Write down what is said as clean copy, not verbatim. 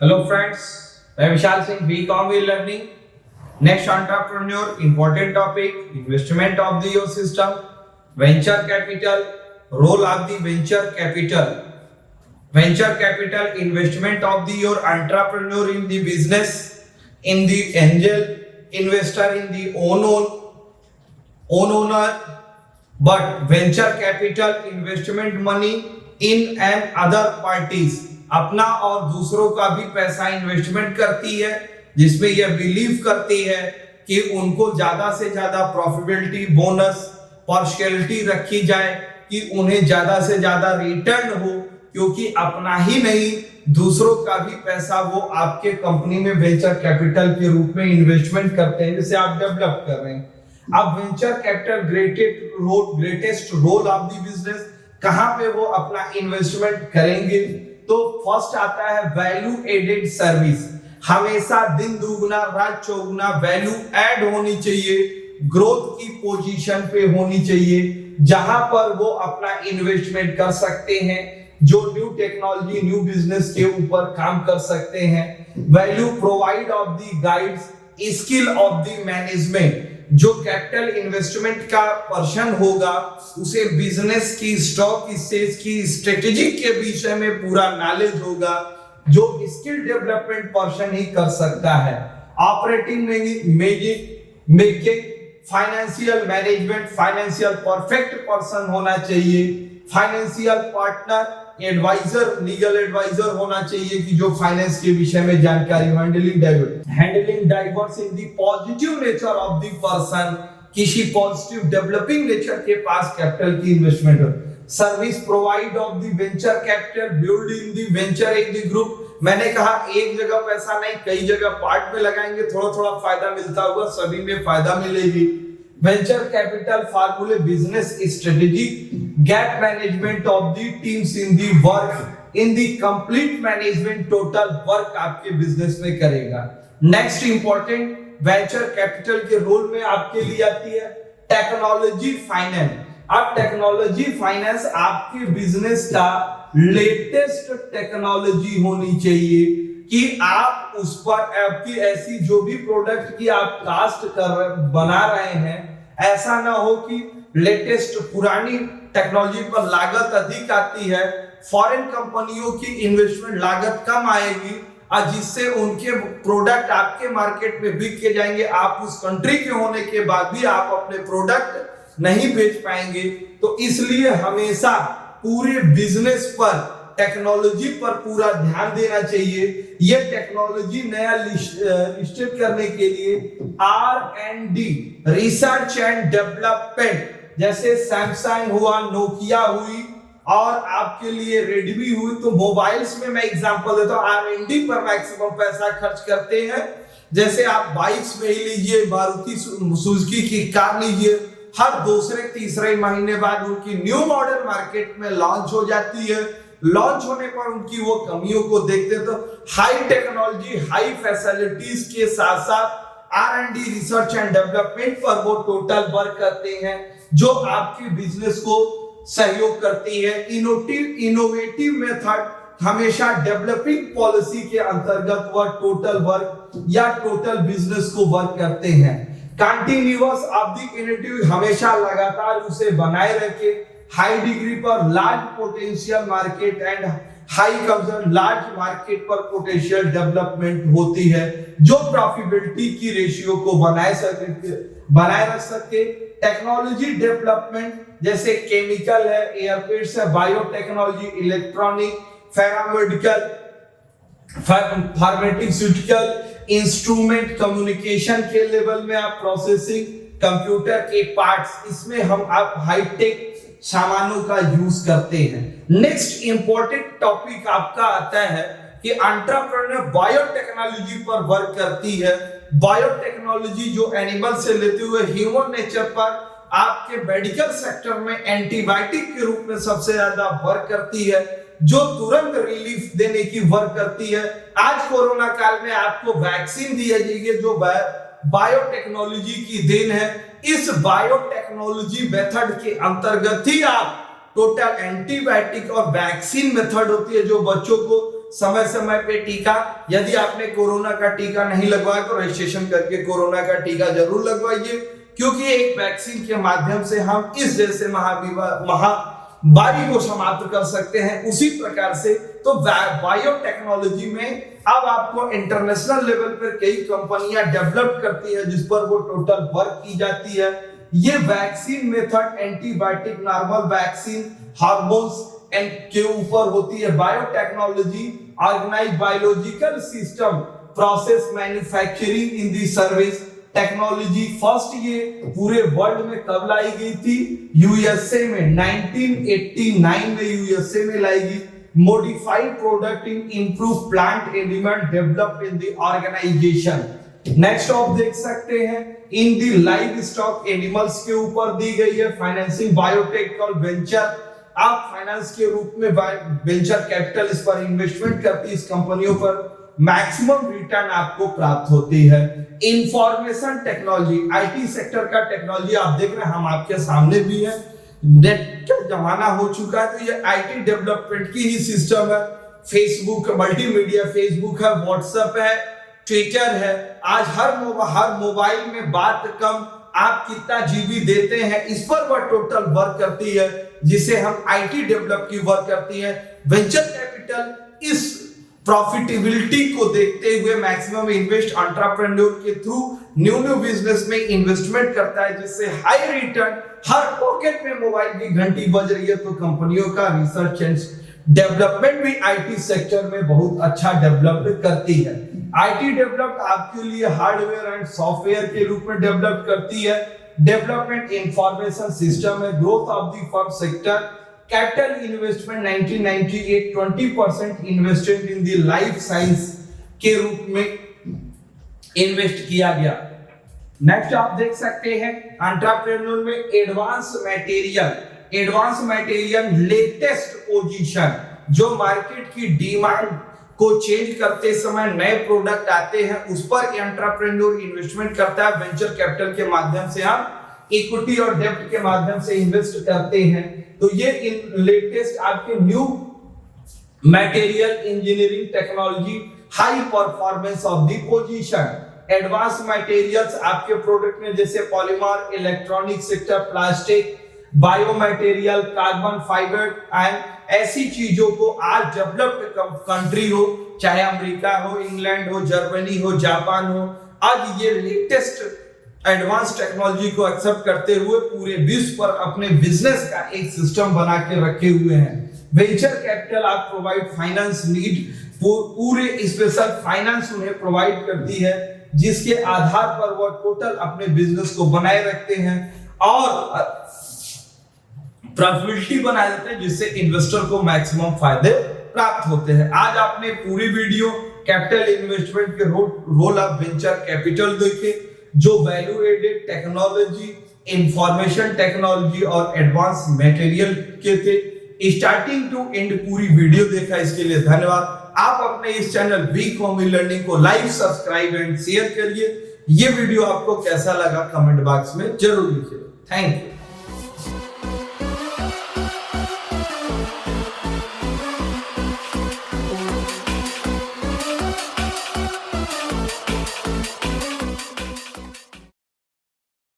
Hello friends, I am Vishal Singh, BCom We Learning. Next entrepreneur, important topic, investment of the ecosystem, venture capital, role of the venture capital. Venture capital, investment of the your entrepreneur in the business, in the angel investor, in the own owner, but venture capital investment money in and other parties अपना और दूसरों का भी पैसा investment करती है, जिसमें यह बिलीव करती है कि उनको ज्यादा से ज्यादा प्रॉफिटेबिलिटी बोनस पार्शियलिटी रखी जाए कि उन्हें ज्यादा से ज्यादा रिटर्न हो, क्योंकि अपना ही नहीं दूसरों का भी पैसा वो आपके कंपनी में वेंचर कैपिटल के रूप में इन्वेस्टमेंट करते हैं, जिसे आप डेवलप कर रहे हैं। अब venture capital greatest role of the business, कहां पे वो अपना इन्वेस्टमेंट करेंगे? तो फर्स्ट आता है वैल्यू एडेड सर्विस। हमेशा दिन दुगुना रात चौगुना वैल्यू ऐड होनी चाहिए, ग्रोथ की पोजीशन पे होनी चाहिए, जहां पर वो अपना इन्वेस्टमेंट कर सकते हैं, जो न्यू टेक्नोलॉजी न्यू बिजनेस के ऊपर काम कर सकते हैं। Value provide of the guides skill of the management, जो कैपिटल इन्वेस्टमेंट का पर्सन होगा उसे बिजनेस की स्टॉक स्टेज की स्ट्रेटेजी के विषय में पूरा नॉलेज होगा, जो स्किल डेवलपमेंट पर्सन ही कर सकता है। Operating making financial management, financial perfect person होना चाहिए। Financial partner advisor, legal advisor होना चाहिए कि जो फाइनेंस के विषय में जानकारी। Handling diverse in the positive nature of the person, किसी पॉजिटिव डेवलपिंग नेचर के पास कैपिटल की इन्वेस्टमेंट हो। Service provide of the venture capital building the venture in the group. मैंने कहा एक जगह पैसा नहीं, कई जगह पार्ट में लगाएंगे, थोड़ा थोड़ा फायदा मिलता होगा, सभी में फायदा मिलेगी। वेंचर कैपिटल फार्मूले business strategy, gap management of the teams in the work, in the complete management total work आपके बिजनेस में करेगा। नेक्स्ट इंपॉर्टेंट वेंचर कैपिटल के रोल में आपके लिए आती है टेक्नोलॉजी फाइनेंस। अब टेक्नोलॉजी फाइनेंस आपके बिजनेस का लेटेस्ट टेक्नोलॉजी होनी चाहिए कि आप उस पर आपकी ऐसी जो भी प्रोडक्ट की आप कास्ट बना रहे हैं, ऐसा ना हो कि लेटेस्ट पुरानी टेक्नोलॉजी पर लागत अधिक आती है, फॉरेन कंपनियों की इन्वेस्टमेंट लागत कम आएगी और जिससे उनके प्रोडक्ट आपके मार्केट में बिक के जाएंगे, आप उस कंट्री के होने के बाद भी आप अपने प्रोडक्ट नहीं बेच पाएंगे। तो इसलिए हमेशा पूरे बिजनेस पर टेक्नोलॉजी पर पूरा ध्यान देना चाहिए। यह टेक्नोलॉजी नया लिस्टेड करने के लिए R&D, रिसर्च एंड डेवलपमेंट, जैसे सैमसंग हुआ, नोकिया हुई और आपके लिए रेडमी हुई, तो मोबाइल्स में मैं एग्जांपल देता हूं, R&D पर मैक्सिमम पैसा खर्च करते हैं। जैसे आप बाइक्स में ही लीजिए, मारुति सुजुकी की कार लीजिए, हर दूसरे तीसरे महीने बाद उनकी न्यू मॉडल मार्केट में लॉन्च हो जाती है। लॉन्च होने पर उनकी वो कमियों को देखते तो हाई टेक्नोलॉजी हाई फैसिलिटीज के साथ साथ R&D रिसर्च एंड डेवलपमेंट पर वो टोटल वर्क करते हैं, जो आपके बिजनेस को सहयोग करती है। इनोवेटिव मेथड हमेशा डेवलपिंग पॉलिसी के अंतर्गत वह टोटल वर्क या टोटल बिजनेस को वर्क करते हैं। कंटिन्यूअस ऑफ द इनिशिएटिव, हमेशा लगातार उसे बनाए रखे। हाई डिग्री पर large potential market and high concern large market पर पोटेंशियल डेवलपमेंट होती है, जो प्रॉफिटेबिलिटी की रेशियो को बनाए रख सके। टेक्नोलॉजी डेवलपमेंट जैसे केमिकल है, एयरपेड्स है, biotechnology, electronic, paramedical, pharmaceutical, instrument, communication के लेवल में आप प्रोसेसिंग, कंप्यूटर के पार्ट्स, इसमें हम आप हाईटेक सामानों का यूज करते हैं। नेक्स्ट इंपॉर्टेंट टॉपिक आपका आता है कि एंटरप्रेन्योर बायोटेक्नोलॉजी पर वर्क करती है। बायोटेक्नोलॉजी जो एनिमल से लेते हुए ह्यूमन नेचर पर आपके मेडिकल सेक्टर में एंटीबायोटिक के रूप में सबसे ज्यादा वर्क करती है, जो तुरंत रिलीफ देने की वर्क करती है। आज कोरोना काल में आपको वैक्सीन दी जाएगी, जो बायोटेक्नोलॉजी की देन है। इस बायोटेक्नोलॉजी मेथड के अंतर्गत ही आप टोटल एंटीबायोटिक और वैक्सीन मेथड होती है, जो बच्चों को समय समय पे टीका, यदि आपने कोरोना का टीका नहीं लगवाया तो रजिस्ट्रेशन करके कोरोना का टीका जरूर लगवाइए, क्योंकि एक वैक्सीन के माध्यम से हम इस जैसे महामारी को समाप्त कर सकते हैं। उसी प्रकार से तो बायोटेक्नोलॉजी में अब आपको इंटरनेशनल लेवल पर कई कंपनियां डेवलप करती है जिस पर वो टोटल वर्क की जाती है। ये vaccine method antibiotic, normal vaccine, hormones के ऊपर होती है। Biotechnology organise biological system process manufacturing in the service technology. First ये पूरे वर्ल्ड में कब लाई गई थी? यूएसए में 1989 में यूएसए में लाई गई। modified product in improved plant element developed in the organization। Next आप देख सकते हैं इन दी लाइव स्टॉक एनिमल्स के ऊपर दी गई है। फाइनेंसिंग बायोटेक कॉल वेंचर, आप फाइनेंस के रूप में वेंचर कैपिटल इस पर इन्वेस्टमेंट करती है, इस कंपनियों पर मैक्सिमम रिटर्न आपको प्राप्त होती है। इंफॉर्मेशन टेक्नोलॉजी, आईटी सेक्टर का टेक्नोलॉजी आप देख रहे हैं, हम आपके सामने भी है। नेट का जमाना हो चुका है तो ये आईटी डेवलपमेंट की ही सिस्टम है। फेसबुक मल्टीमीडिया, फेसबुक है, व्हाट्सएप है, ट्विटर है। आज हर मोबाइल में बात कम, आप कितना जीबी देते हैं इस पर वह टोटल वर्क करती है, जिसे हम आईटी डेवलप की वर्क करती है। वेंचर कैपिटल इस प्रॉफिटेबिलिटी को देखते हुए मैक्सिमम इन्वेस्ट एंटरप्रेन्योर के थ्रू न्यू बिजनेस में इन्वेस्टमेंट करता है, जिससे हाई रिटर्न। हर पॉकेट में मोबाइल की घंटी बज रही है तो कंपनियों का रिसर्च एंड डेवलपमेंट भी आईटी सेक्टर में बहुत अच्छा डेवलप करती है। आईटी डेवलप आपके लिए हार्डवेयर एंड सॉफ्टवेयर के रूप में डेवलप करती है। डेवलपमेंट इंफॉर्मेशन सिस्टम है। Growth of the firm sector, capital investment 1998 20% invested in the life science के रूप में इन्वेस्ट किया गया। नेक्स्ट आप देख सकते हैं एंटरप्रेन्योर में एडवांस मटेरियल लेटेस्ट पोजीशन, जो मार्केट की डिमांड को चेंज करते समय नए प्रोडक्ट आते हैं उस पर एंटरप्रेन्योर इन्वेस्टमेंट करता है। वेंचर कैपिटल के माध्यम से हम इक्विटी और डेब्ट के माध्यम से इन्वेस्ट करते हैं। तो ये लेटेस्ट आपके new material engineering technology, high performance of the position. Advance materials आपके प्रोडक्ट में जैसे polymer, electronic sector, plastic, biomaterial, carbon fibre and ऐसी चीजों को आज डेवलप्ड कंट्री हो, चाहे अमेरिका हो, इंग्लैंड हो, जर्मनी हो, जापान हो, आज ये लेटेस्ट एडवांस टेक्नोलॉजी को एक्सेप्ट करते हुए पूरे विश्व पर अपने बिजनेस का एक सिस्टम बना के रखे हुए हैं। वेंचर कैपिटल आप प्रोवाइड फाइनेंस नीड, पूरे स्पेशल फाइनेंस उन्हें प्रोवाइड करती है, जिसके आधार पर वह टोटल अपने बिजनेस को बनाए रखते हैं और प्रॉफिटेबिलिटी बनाए रखते हैं, जिससे इन्वेस्टर को मैक्सिमम फायदे प्राप्त होते हैं। आज आपने पूरी वीडियो कैपिटल इन्वेस्टमेंट के रोल ऑफ वेंचर कैपिटल देखे, जो value added technology, information technology और एडवांस मटेरियल के थे। स्टार्टिंग टू एंड पूरी वीडियो देखा, इसके लिए धन्यवाद। आप अपने इस चैनल वी कॉम लर्निंग को लाइक, सब्सक्राइब एंड शेयर करिए। ये वीडियो आपको कैसा लगा कमेंट बॉक्स में जरूर लिखिए। Thank you.